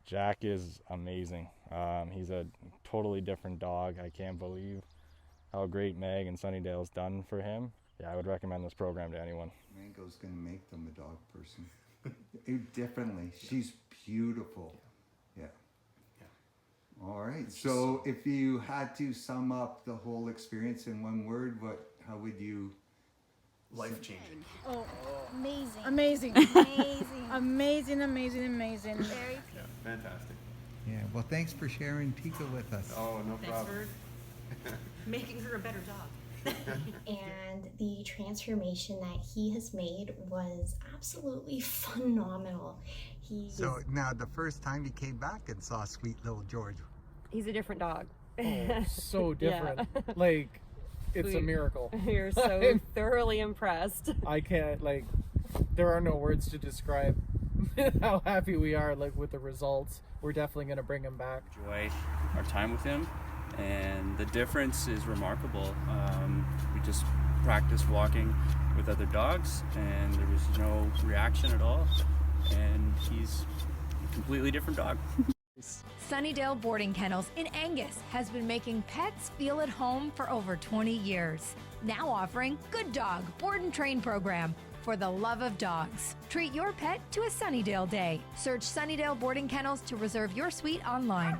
Jack is amazing. He's a totally different dog. I can't believe how great Meg and Sunnydale's done for him. Yeah, I would recommend this program to anyone. Mango's gonna make them a dog person. Differently. She's beautiful. Yeah. All right. So if you had to sum up the whole experience in one word, how would you? Life changing. Oh, Amazing. amazing. Amazing. Amazing, amazing, amazing. Very Yeah, fantastic. Yeah. Well, thanks for sharing Tika with us. Oh, no Thanks problem. for making her a better dog. And the transformation that he has made was absolutely phenomenal. So now the first time you came back and saw sweet little George. He's a different dog. Oh, so different. Like, it's a miracle. You're so thoroughly impressed. I can't, like, there are no words to describe how happy we are, like, with the results. We're definitely going to bring him back. Enjoy our time with him, and the difference is remarkable. We just practiced walking with other dogs, and there was no reaction at all, and he's a completely different dog. Sunnydale Boarding Kennels in Angus has been making pets feel at home for over 20 years. Now offering Good Dog Board and Train program for the love of dogs. Treat your pet to a Sunnydale day. Search Sunnydale Boarding Kennels to reserve your suite online.